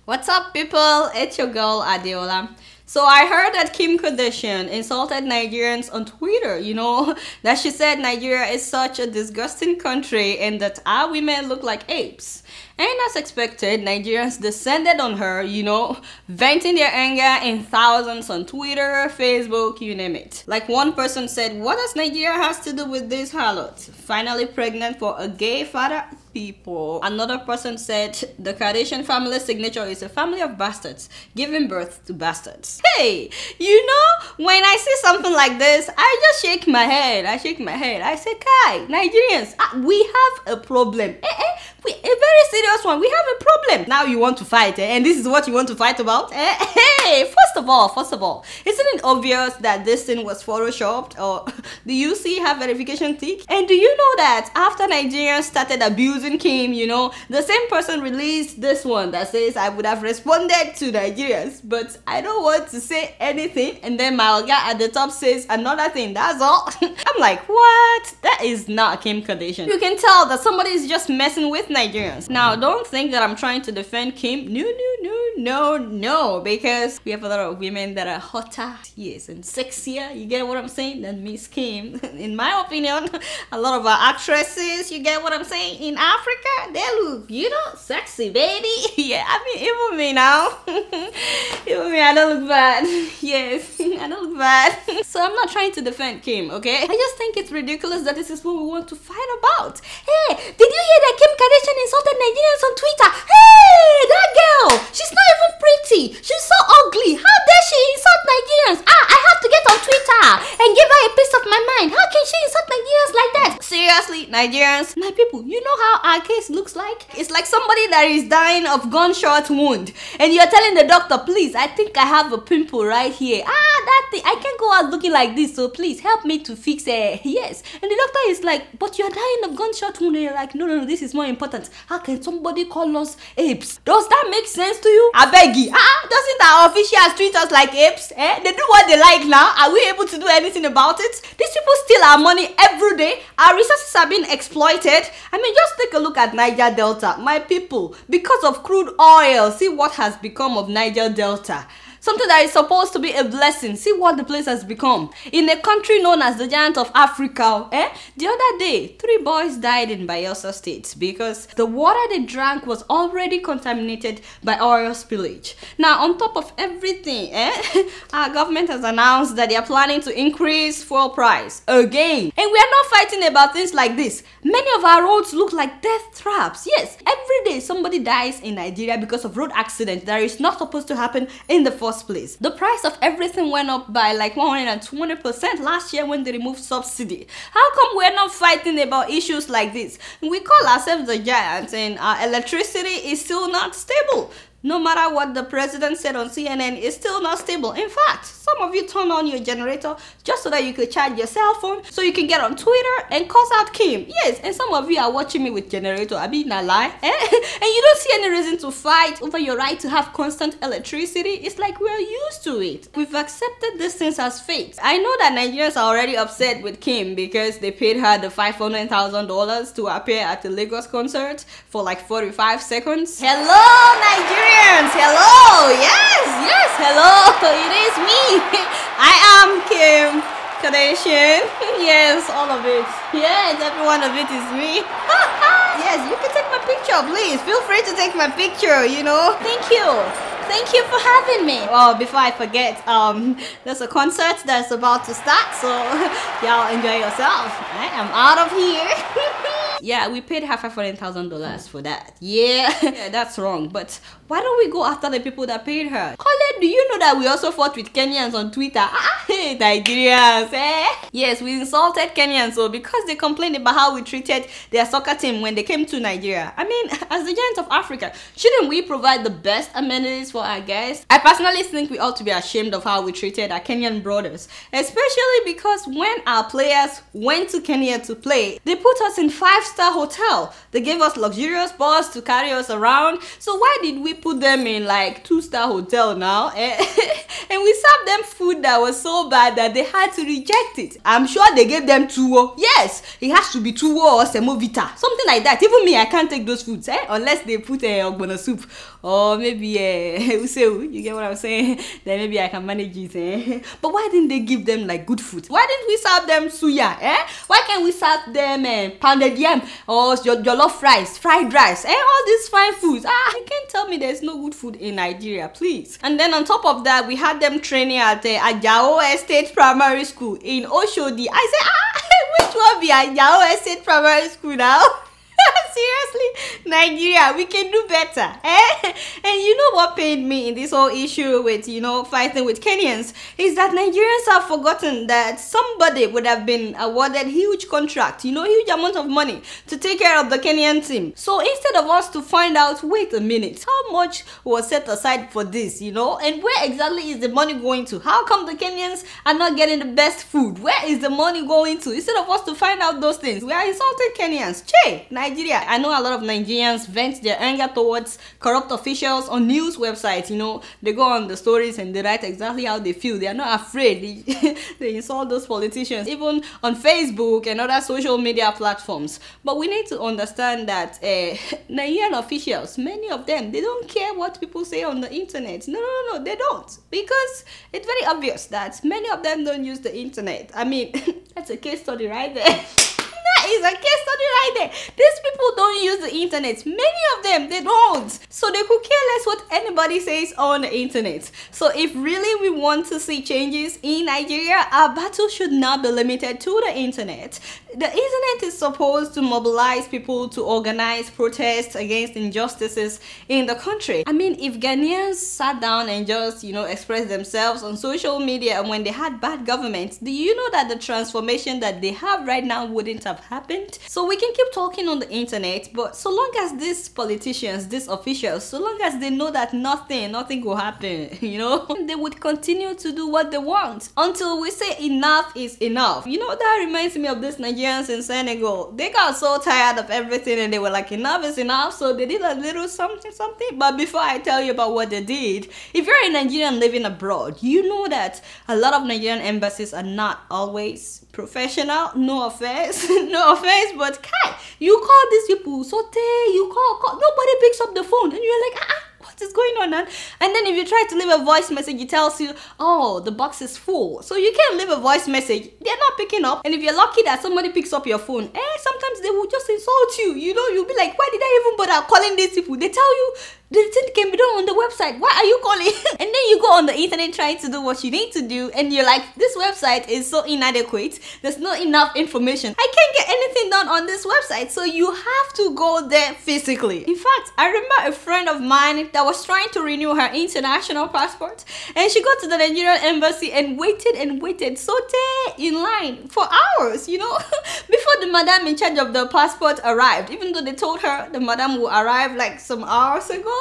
What's up, people? It's your girl Adeola. So I heard that Kim Kardashian insulted Nigerians on Twitter, that she said Nigeria is such a disgusting country and that our women look like apes. And as expected, Nigerians descended on her, venting their anger in thousands on Twitter, Facebook, you name it. Like one person said, what does Nigeria has to do with this harlot? Finally pregnant for a gay father? People. Another person said the Kardashian family signature is a family of bastards giving birth to bastards. Hey, when I see something like this, I just shake my head. I say, Kai, Nigerians, we have a problem. A very serious one. We have a problem. Now you want to fight, and this is what you want to fight about? Hey, first of all, isn't it obvious that this thing was photoshopped? Or do you see her verification tick? And do you know that after Nigerians started abusing Kim, the same person released this one that says I would have responded to Nigerians, but I don't want to say anything, and then my guy at the top says another thing. That's all. I'm like, what? That is not Kim Kardashian. You can tell that somebody is just messing with Nigerians. Now, don't think that I'm trying to defend Kim. No, because we have a lot of women that are hotter, yes, and sexier, you get what I'm saying, than Miss Kim. In my opinion, a lot of our actresses, you get what I'm saying, in Africa, they look, sexy, baby. Yeah, I mean, even me now. Even me, I don't look bad. Yes, I don't look bad. So I'm not trying to defend Kim, okay? I just think it's ridiculous that this is what we want to fight about. Hey, did you hear that Kim Kardashian insulted Nigerians on Twitter? Hey, that girl, she's not even pretty. She's so ugly. How dare she insult Nigerians? I have to get on Twitter and give her a piece of my mind. How can she insult Nigerians like that? Seriously, Nigerians, my people, you know how our case looks like? It's like somebody that is dying of gunshot wound, and you're telling the doctor, please, I think I have a pimple right here. That thing, I can't go out looking like this, so please help me to fix it. Yes. And the doctor is like, but you're dying of gunshot wound. And you're like, no, this is more important. How can somebody call us apes? Does that make sense to you? I beg you. Doesn't our officials treat us like apes? They do what they like now. Are we able to do anything about it? These people steal our money every day. Our resources are being exploited. I mean, just take a look at Niger Delta. My people, because of crude oil, see what has become of Niger Delta. Something that is supposed to be a blessing. See what the place has become. In a country known as the Giant of Africa, the other day, 3 boys died in Bayelsa State because the water they drank was already contaminated by oil spillage. Now, on top of everything, our government has announced that they are planning to increase fuel price again. And we are not fighting about things like this. Many of our roads look like death traps. Yes, every day somebody dies in Nigeria because of road accident that is not supposed to happen in the first place. The price of everything went up by like 120% last year when they removed subsidy. How come we're not fighting about issues like this? We call ourselves the giants and our electricity is still not stable. No matter what the president said on CNN, it's still not stable. In fact, some of you turn on your generator just so that you could charge your cell phone, so you can get on Twitter and cuss out Kim. Yes, and some of you are watching me with generator. I mean, not lie. And you don't see any reason to fight over your right to have constant electricity. It's like we're used to it. We've accepted these things as fate. I know that Nigerians are already upset with Kim because they paid her the $500,000 to appear at the Lagos concert for like 45 seconds. Hello, Nigeria! Hello, yes, hello, it is me. I am Kim Kardashian. Yes, all of it. Yes, every one of it is me. Yes, you can take my picture, please. Feel free to take my picture, Thank you for having me. Oh, before I forget, there's a concert that's about to start, so y'all enjoy yourself. I am out of here. Yeah, we paid her $500,000 for that. Yeah, that's wrong. But why don't we go after the people that paid her? Colin, do you know that we also fought with Kenyans on Twitter? Hey, Nigerians, Yes, we insulted Kenyans, so because they complained about how we treated their soccer team when they came to Nigeria. I mean, as the Giants of Africa, shouldn't we provide the best amenities for our guests? I personally think we ought to be ashamed of how we treated our Kenyan brothers, especially because when our players went to Kenya to play, they put us in 5-star hotel. They gave us luxurious bus to carry us around. So why did we put them in like 2-star hotel now? And And we served them food that was so bad that they had to reject it. I'm sure they gave them tuwo. Yes, it has to be tuwo or semovita, something like that. Even me, I can't take those foods, unless they put a ogbono soup or maybe usewu. You get what I'm saying? Then maybe I can manage it. But why didn't they give them like good food? Why didn't we serve them suya? Why can't we serve them pounded yam or jollof rice, fried rice, all these fine foods? You can't tell me there's no good food in Nigeria, please. And then on top of that, we had them training at Adeola State Primary School in Oshodi. I said, which one be Adeola State Primary School now? Seriously, Nigeria, we can do better. And you know what pained me in this whole issue with, fighting with Kenyans is that Nigerians have forgotten that somebody would have been awarded huge contract, huge amount of money to take care of the Kenyan team. So instead of us to find out, wait a minute, how much was set aside for this, and where exactly is the money going to? How come the Kenyans are not getting the best food? Where is the money going to? Instead of us to find out those things, we are insulting Kenyans. Nigeria. I know a lot of Nigerians vent their anger towards corrupt officials on news websites. They go on the stories and they write exactly how they feel. They are not afraid. They insult those politicians, even on Facebook and other social media platforms. But we need to understand that Nigerian officials, many of them, they don't care what people say on the internet. No, they don't. Because it's very obvious that many of them don't use the internet. I mean, that's a case study right there. That is a case study right there. These people don't use the internet. Many of them, they don't. So they could care less what anybody says on the internet. So if really we want to see changes in Nigeria, our battle should not be limited to the internet. The internet is supposed to mobilize people to organize protests against injustices in the country. I mean, if Ghanaians sat down and just, express themselves on social media when they had bad government, do you know that the transformation that they have right now wouldn't have happened? So we can keep talking on the internet, but so long as these politicians, these officials, so long as they know that nothing will happen, they would continue to do what they want until we say enough is enough. That reminds me of this Nigerians in Senegal. They got so tired of everything and they were like, enough is enough. So they did a little something. But before I tell you about what they did, if you're a Nigerian living abroad, you know that a lot of Nigerian embassies are not always professional. No offense, but Kai, you call these people, you call, nobody picks up the phone, and you're like, what is going on, man? And then if you try to leave a voice message, it tells you, oh, the box is full. So you can't leave a voice message. They're not picking up. And if you're lucky that somebody picks up your phone, sometimes they will just insult you. You'll be like, why did I even bother calling these people? They tell you the thing can be done on the website. Why are you calling? And then you go on the internet trying to do what you need to do, and you're like, this website is so inadequate. There's not enough information. I can't get anything done on this website. So you have to go there physically. In fact, I remember a friend of mine that was trying to renew her international passport, and she got to the Nigerian embassy and waited so in line for hours, before the madam in charge of the passport arrived, even though they told her the madam will arrive like some hours ago.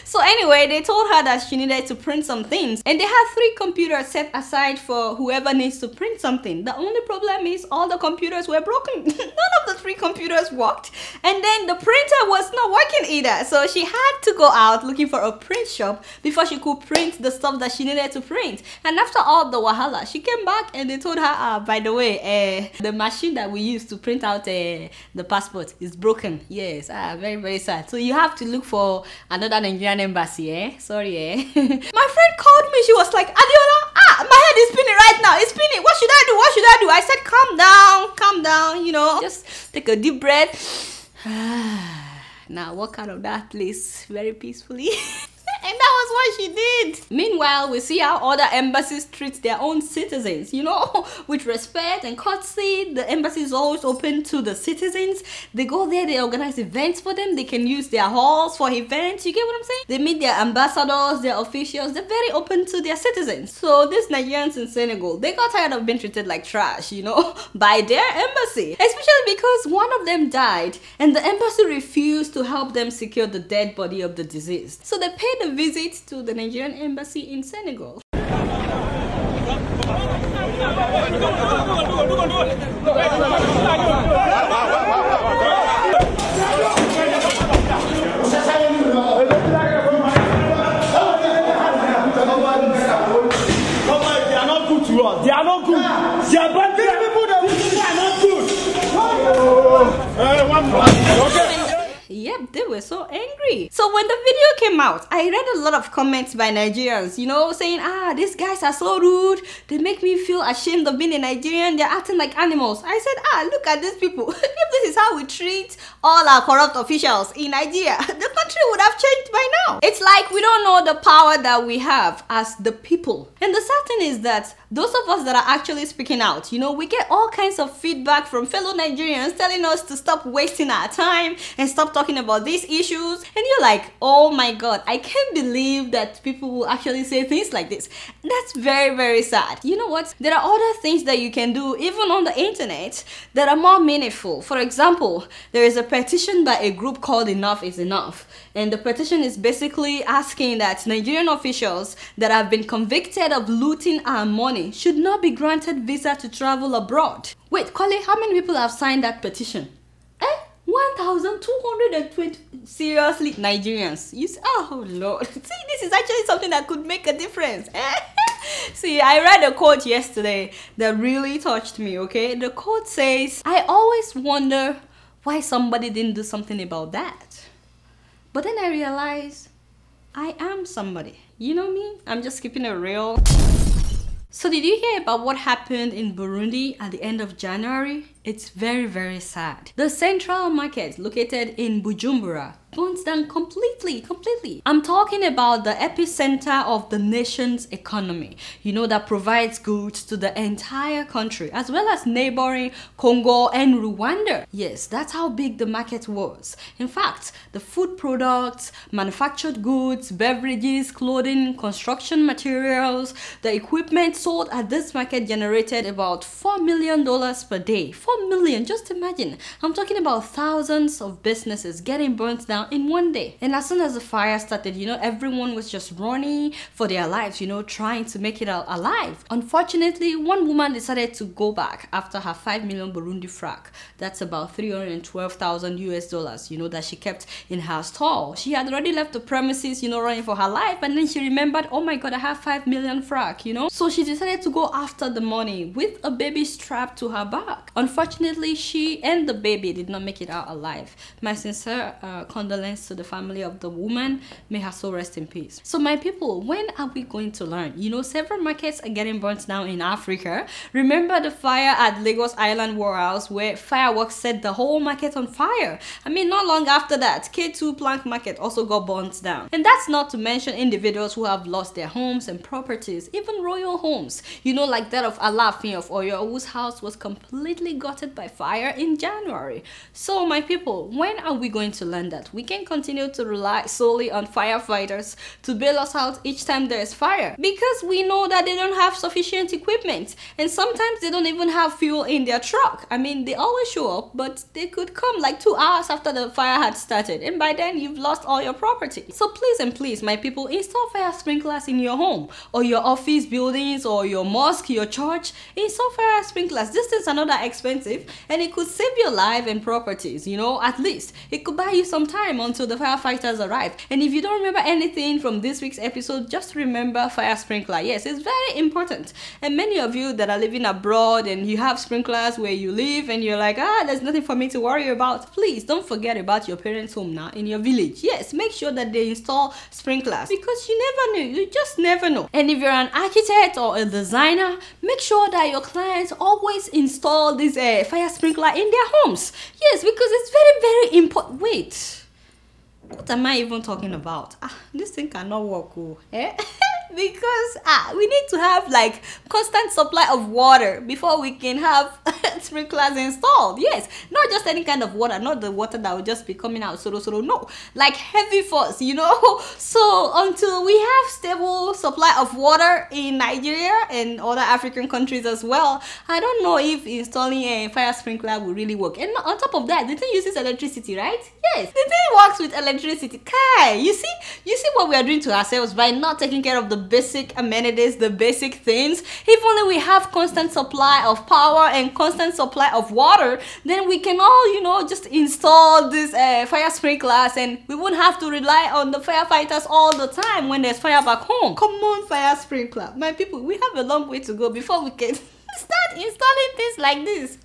So anyway, they told her that she needed to print some things, and they had 3 computers set aside for whoever needs to print something. The only problem is all the computers were broken. None of the 3 computers worked, and then the printer was not working either. So she had to go out looking for a print shop before she could print the stuff that she needed to print. And after all the wahala, she came back and they told her, by the way, the machine that we use to print out the passport is broken. Yes, very, very sad. So you have to look for another Nigerian embassy, sorry, My friend called me. She was like, Adeola, my head is spinning right now. It's spinning. What should I do? I said, calm down, just take a deep breath. Now walk out of that place very peacefully. And that was what she did. Meanwhile, we see how other embassies treat their own citizens, with respect and courtesy. The embassy is always open to the citizens. They go there, they organize events for them. They can use their halls for events. You get what I'm saying? They meet their ambassadors, their officials. They're very open to their citizens. So these Nigerians in Senegal, they got tired of being treated like trash, by their embassy. Especially because one of them died and the embassy refused to help them secure the dead body of the deceased. So they paid a visit to the Nigerian embassy in Senegal. Yep, they were so angry. So when the video came out, I read a lot of comments by Nigerians, you know, saying, these guys are so rude. They make me feel ashamed of being a Nigerian. They're acting like animals. I said, look at these people. If this is how we treat all our corrupt officials in Nigeria, the country would have changed by now. It's like we don't know the power that we have as the people. And the sad thing is that those of us that are actually speaking out, you know, we get all kinds of feedback from fellow Nigerians telling us to stop wasting our time and stop talking about these issues. And you're like, oh my God, I can't believe that people will actually say things like this. That's very, very sad. You know what? There are other things that you can do even on the internet that are more meaningful. For example, there is a petition by a group called Enough is Enough. And the petition is basically asking that Nigerian officials that have been convicted of looting our money should not be granted visa to travel abroad. Wait, Kole, how many people have signed that petition? 1,220. Seriously, Nigerians. You see, oh Lord. See, this is actually something that could make a difference. See, I read a quote yesterday that really touched me, okay? The quote says, I always wonder why somebody didn't do something about that. But then I realized I am somebody. You know me? I'm just keeping it real. So did you hear about what happened in Burundi at the end of January? It's very, very sad. The central market located in Bujumbura burns down completely. I'm talking about the epicenter of the nation's economy, you know, that provides goods to the entire country, as well as neighboring Congo and Rwanda. Yes, that's how big the market was. In fact, the food products, manufactured goods, beverages, clothing, construction materials, the equipment sold at this market generated about $4 million per day. 4 million, just imagine. I'm talking about thousands of businesses getting burnt down in one day. And as soon as the fire started, you know, everyone was just running for their lives, you know, trying to make it out alive. Unfortunately, one woman decided to go back after her 5 million Burundi franc. That's about 312,000 US dollars, you know, that she kept in her store. She had already left the premises, you know, running for her life, and then she remembered, oh my God, I have 5 million franc, you know. So she decided to go after the money with a baby strapped to her back. Unfortunately, she and the baby did not make it out alive. My sincere condolence to the family of the woman. May her soul rest in peace. So my people, when are we going to learn? You know, several markets are getting burnt down in Africa. Remember the fire at Lagos Island warehouse where fireworks set the whole market on fire? I mean, not long after that, K2 Plank Market also got burnt down. And that's not to mention individuals who have lost their homes and properties, even royal homes. You know, like that of Alafin of Oyo, whose house was completely gutted by fire in January. So my people, when are we going to learn that we can continue to rely solely on firefighters to bail us out each time there is fire? Because we know that they don't have sufficient equipment, and sometimes they don't even have fuel in their truck. I mean, they always show up, but they could come like 2 hours after the fire had started, and by then you've lost all your property. So please and please, my people, install fire sprinklers in your home or your office buildings or your mosque, your church. Install fire sprinklers. These things are not that expensive, and it could save your life and properties, you know. At least it could buy you some time until the firefighters arrive. And if you don't remember anything from this week's episode, just remember fire sprinkler. Yes, it's very important. And many of you that are living abroad and you have sprinklers where you live and you're like, there's nothing for me to worry about, please don't forget about your parents' home now in your village. Yes, make sure that they install sprinklers, because you never know, you just never know. And if you're an architect or a designer, make sure that your clients always install this fire sprinkler in their homes. Yes, because it's very, very important. Wait, what am I even talking about? This thing cannot work. Because we need to have like constant supply of water before we can have sprinklers installed. Yes, not just any kind of water, not the water that will just be coming out so no, like heavy force, you know. So until we have stable supply of water in Nigeria and other African countries as well, I don't know if installing a fire sprinkler will really work. And on top of that, the thing uses electricity, right? Yes, the thing works with electricity. Kai, you see what we are doing to ourselves by not taking care of the basic amenities, the basic things. If only we have constant supply of power and constant supply of water, then we can all, you know, just install these fire sprinklers, and we won't have to rely on the firefighters all the time when there's fire back home. Come on, fire sprinkler. My people, we have a long way to go before we can start installing things like this.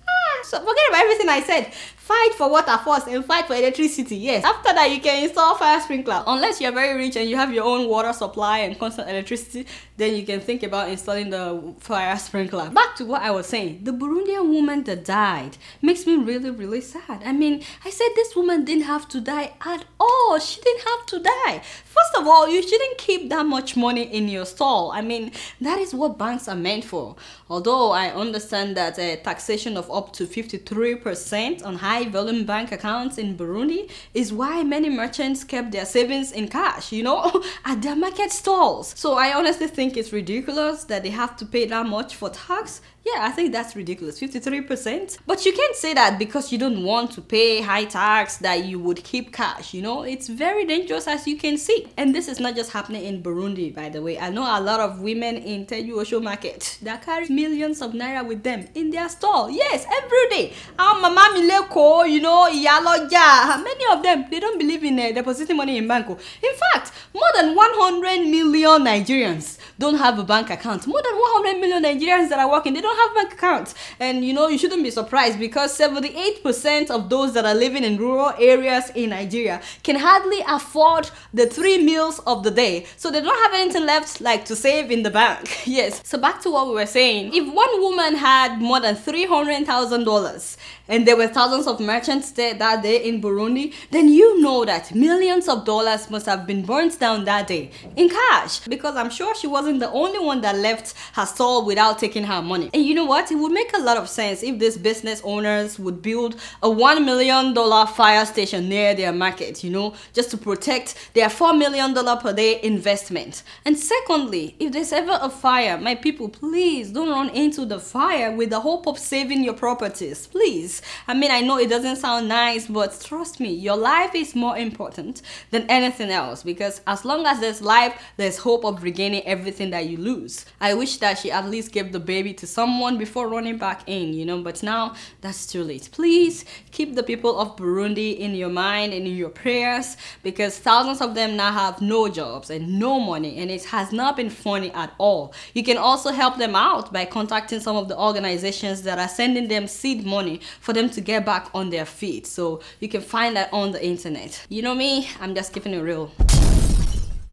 So forget about everything I said. fight for water first and fight for electricity. Yes, after that you can install fire sprinkler. Unless you're very rich and you have your own water supply and constant electricity, then you can think about installing the fire sprinkler. Back to what I was saying, the Burundian woman that died makes me really sad. I mean, I said this woman didn't have to die at all. She didn't have to die. First of all, you shouldn't keep that much money in your stall. I mean, that is what banks are meant for. Although I understand that a taxation of up to 53% on high volume bank accounts in Burundi is why many merchants kept their savings in cash, you know, at their market stalls. So I honestly think it's ridiculous that they have to pay that much for tax. Yeah, I think that's ridiculous, 53%. But you can't say that because you don't want to pay high tax that you would keep cash, you know. It's very dangerous, as you can see. And this is not just happening in Burundi, by the way. I know a lot of women in Teju market that carry millions of naira with them in their store. Yes, every day. Mama Mileko, you know, Iyaloja. Many of them, they don't believe in depositing money in bank. In fact, more than 100 million Nigerians don't have a bank account. More than 100 million Nigerians that are working, they don't have bank accounts. And you know, you shouldn't be surprised because 78% of those that are living in rural areas in Nigeria can hardly afford the 3 meals of the day. So they don't have anything left like to save in the bank. Yes. So back to what we were saying. If one woman had more than $300,000 and there were thousands of merchants there that day in Burundi, then you know that millions of dollars must have been burnt down that day in cash, because I'm sure she wasn't the only one that left her stall without taking her money. And you know what? It would make a lot of sense if these business owners would build a $1 million fire station near their market, you know, just to protect their $4 million per day investment. And secondly, if there's ever a fire, my people, please don't run into the fire with the hope of saving your properties, please. I mean, I know it doesn't sound nice, but trust me, your life is more important than anything else, because as long as there's life, there's hope of regaining everything that you lose. I wish that she at least gave the baby to someone before running back in, you know, but now that's too late. Please keep the people of Burundi in your mind and in your prayers, because thousands of them now have no jobs and no money, and it has not been funny at all. You can also help them out by contacting some of the organizations that are sending them seed money for them to get back on their feet. So you can find that on the internet. You know me, I'm just keeping it real.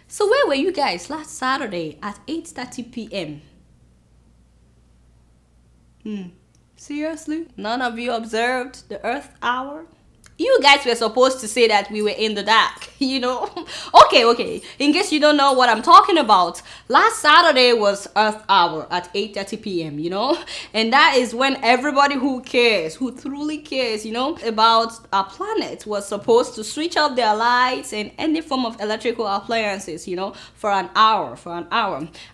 So where were you guys last Saturday at 8:30 p.m? Seriously? None of you observed the Earth Hour? You guys were supposed to say that we were in the dark, you know? Okay. In case you don't know what I'm talking about, last Saturday was Earth Hour at 8:30 p.m, you know? And that is when everybody who cares, who truly cares, you know, about our planet was supposed to switch off their lights and any form of electrical appliances, you know, for an hour.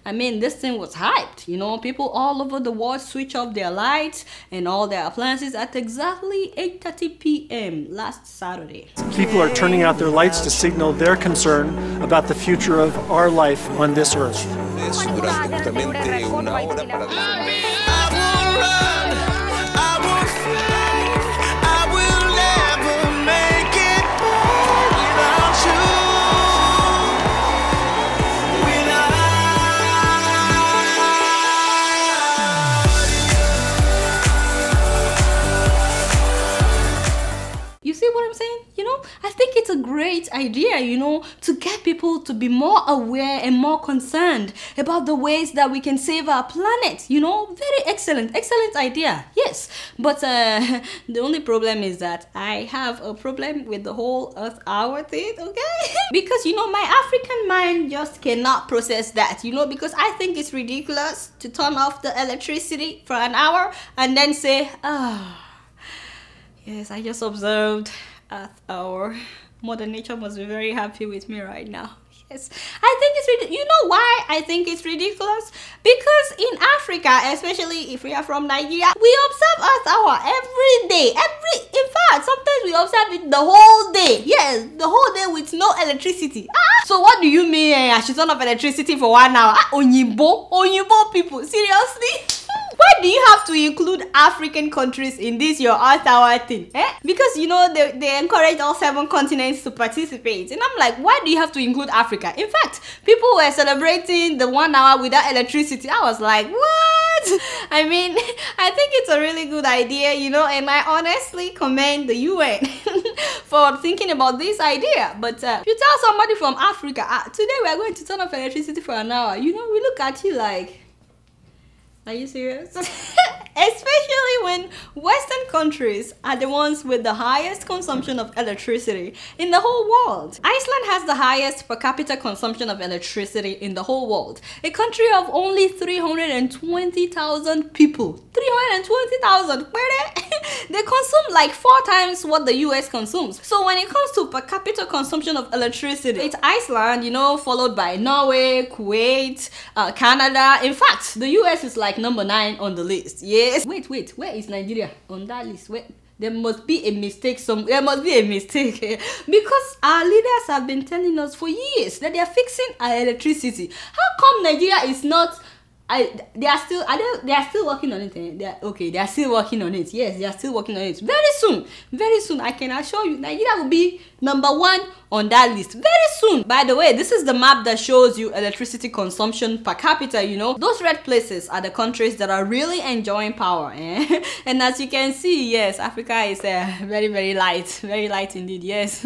I mean, this thing was hyped, you know? People all over the world switch off their lights and all their appliances at exactly 8:30 p.m. last Saturday. People are turning out their lights to signal their concern about the future of our life on this earth. You see what I'm saying? You know, I think it's a great idea, you know, to get people to be more aware and more concerned about the ways that we can save our planet, you know. Very excellent idea, yes. But the only problem is that I have a problem with the whole Earth Hour thing, okay? Because, you know, my African mind just cannot process that, you know, because I think it's ridiculous to turn off the electricity for an hour and then say, yes, I just observed Earth Hour. Mother Nature must be very happy with me right now. Yes, I think it's ridiculous. You know why I think it's ridiculous? Because in Africa, especially if we are from Nigeria, we observe Earth Hour every day. In fact, sometimes we observe it the whole day. Yes, the whole day with no electricity. So what do you mean I should turn off electricity for 1 hour? Onyibo people, seriously? Why do you have to include African countries in this your Earth Hour thing? Because, you know, they encourage all 7 continents to participate. And I'm like, why do you have to include Africa? In fact, people were celebrating the 1 hour without electricity. I was like, what? I mean, I think it's a really good idea, you know, and I honestly commend the UN for thinking about this idea. But you tell somebody from Africa, today we are going to turn off electricity for an hour, you know, we look at you like, are you serious? Especially when Western countries are the ones with the highest consumption of electricity in the whole world. Iceland has the highest per capita consumption of electricity in the whole world. A country of only 320,000 people. 320,000! They consume like 4 times what the US consumes. So when it comes to per capita consumption of electricity, it's Iceland, you know, followed by Norway, Kuwait, Canada. In fact, the US is like number 9 on the list. Yes. Wait, where is Nigeria on that list? Wait, there must be a mistake. There must be a mistake because our leaders have been telling us for years that they are fixing our electricity. How come Nigeria is not? They are still working on it. They are still working on it. Yes, they are still working on it. Very soon, I can assure you, Nigeria will be number 1 on that list very soon. By the way, this is the map that shows you electricity consumption per capita. You know, those red places are the countries that are really enjoying power. And as you can see, yes, Africa is very light indeed. Yes,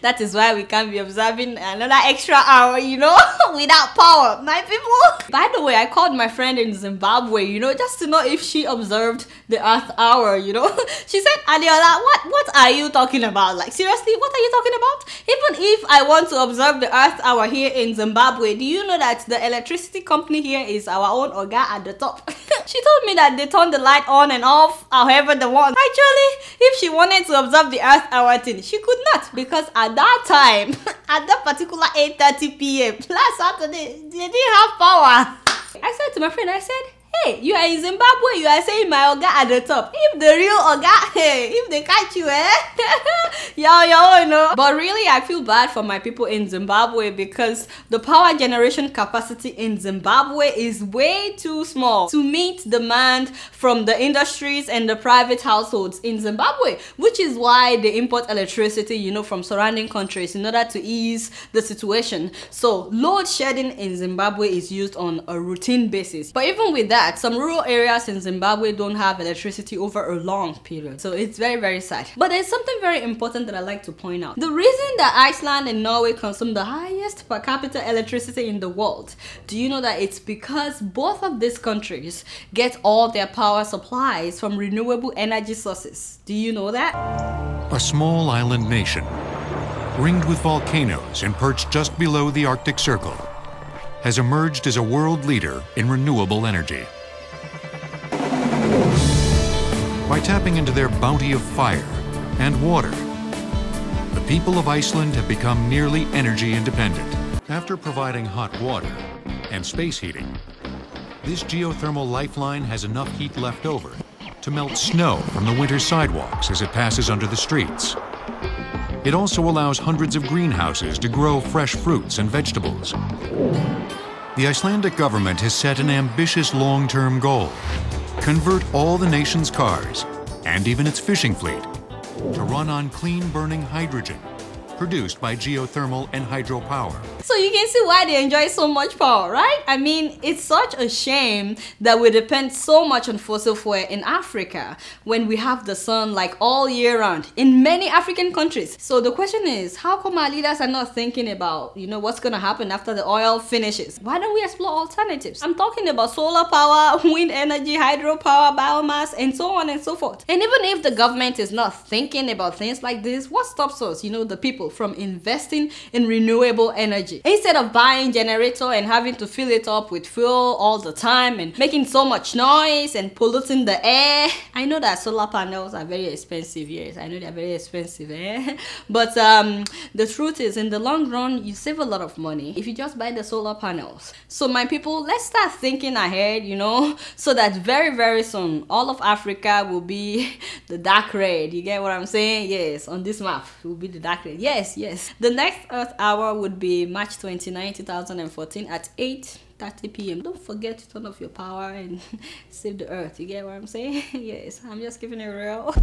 that is why we can't be observing another extra hour, you know, without power, my people. By the way, I called my friend in Zimbabwe, you know, just to know if she observed the Earth hour, you know. She said, Adeola, what are you talking about? Like, seriously, what are you talking about? Even if I want to observe the Earth hour here in Zimbabwe, do you know that the electricity company here is our own Oga at the top? She told me that they turn the light on and off however they want. Actually, if she wanted to observe the Earth hour thing, she could not, because at that time, at that particular 8:30 p.m. last Saturday, they didn't have power. I said to my friend, I said, hey, you are in Zimbabwe, you are saying my Oga at the top. If the real Oga, hey, if they catch you, yo, no. But really, I feel bad for my people in Zimbabwe because the power generation capacity in Zimbabwe is way too small to meet demand from the industries and the private households in Zimbabwe, which is why they import electricity, you know, from surrounding countries in order to ease the situation. So load shedding in Zimbabwe is used on a routine basis. But even with that, some rural areas in Zimbabwe don't have electricity over a long period. So it's very sad. But there's something very important that I like to point out. The reason that Iceland and Norway consume the highest per capita electricity in the world, do you know that it's because both of these countries get all their power supplies from renewable energy sources? Do you know that? A small island nation, ringed with volcanoes and perched just below the Arctic Circle, has emerged as a world leader in renewable energy. By tapping into their bounty of fire and water, the people of Iceland have become nearly energy independent. After providing hot water and space heating, this geothermal lifeline has enough heat left over to melt snow from the winter sidewalks as it passes under the streets. It also allows hundreds of greenhouses to grow fresh fruits and vegetables. The Icelandic government has set an ambitious long-term goal: convert all the nation's cars, and even its fishing fleet, to run on clean-burning hydrogen, produced by geothermal and hydropower. So you can see why they enjoy so much power, right? I mean, it's such a shame that we depend so much on fossil fuel in Africa when we have the sun like all year round in many African countries. So the question is, how come our leaders are not thinking about, you know, what's gonna happen after the oil finishes? Why don't we explore alternatives? I'm talking about solar power, wind energy, hydropower, biomass, and so on and so forth. And even if the government is not thinking about things like this, what stops us, you know, the people, from investing in renewable energy? Instead of buying generator and having to fill it up with fuel all the time and making so much noise and polluting the air. I know that solar panels are very expensive, yes, I know they're very expensive, but the truth is, in the long run, you save a lot of money if you just buy the solar panels. So my people, let's start thinking ahead, you know, so that very soon all of Africa will be the dark red. You get what I'm saying? Yes, on this map it will be the dark red. Yes. The next Earth hour would be March 29, 2014 at 8:30 p.m. Don't forget to turn off your power and save the Earth. You get what I'm saying? Yes, I'm just keeping it real.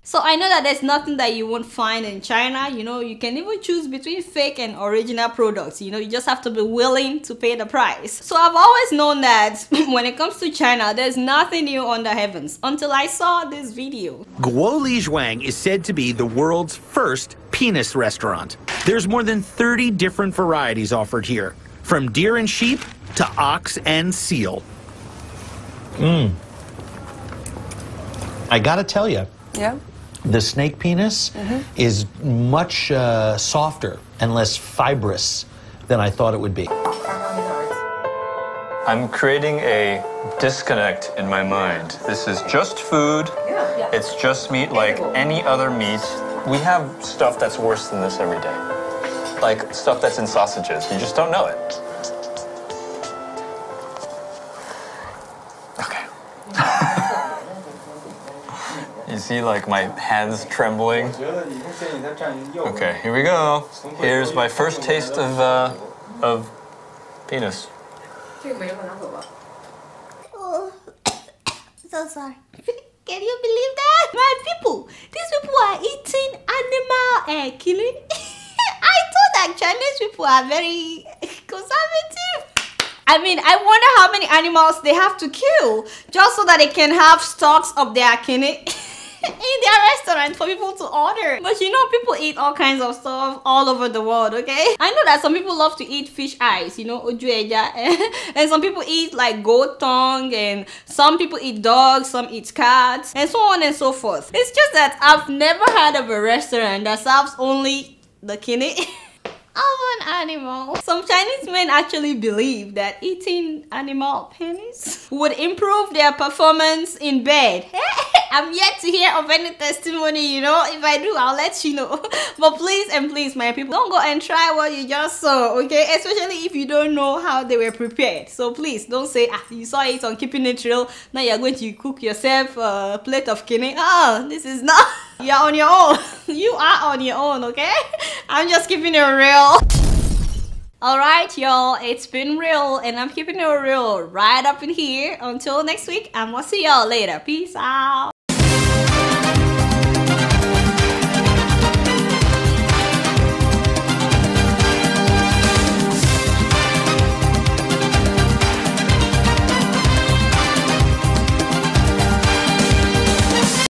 So I know that there's nothing that you won't find in China. You know, you can even choose between fake and original products. You know, you just have to be willing to pay the price. So I've always known that when it comes to China, there's nothing new under heavens until I saw this video. Guo Li Zhuang is said to be the world's first penis restaurant. There's more than 30 different varieties offered here, from deer and sheep to ox and seal. I gotta tell you, Yeah. the snake penis is much softer and less fibrous than I thought it would be. I'm creating a disconnect in my mind. This is just food. It's just meat like any other meat. We have stuff that's worse than this every day. Like stuff that's in sausages. You just don't know it. Okay. You see like my hands trembling? Okay, here we go. Here's my first taste of penis. Oh, so sorry. Can you believe that? My people, these people are eating animal killing. I thought that Chinese people are very conservative. I mean, I wonder how many animals they have to kill just so that they can have stocks of their kidney in their restaurant for people to order. But you know, people eat all kinds of stuff all over the world, okay? I know that some people love to eat fish eyes, you know, ojueja, and some people eat like goat tongue, and some people eat dogs, some eat cats, and so on and so forth. It's just that I've never heard of a restaurant that serves only the kidney of an animal. Some Chinese men actually believe that eating animal penis would improve their performance in bed. I'm yet to hear of any testimony, you know. If I do, I'll let you know. But please and please, my people, don't go and try what you just saw, okay? Especially if you don't know how they were prepared. So please don't say, you saw it on Keeping It Real, now you're going to cook yourself a plate of kidney. Oh, this is not. You're on your own. You are on your own, okay? I'm just keeping it real. Alright, y'all, it's been real, and I'm keeping it real right up in here. Until next week, I'm gonna see y'all later. Peace out.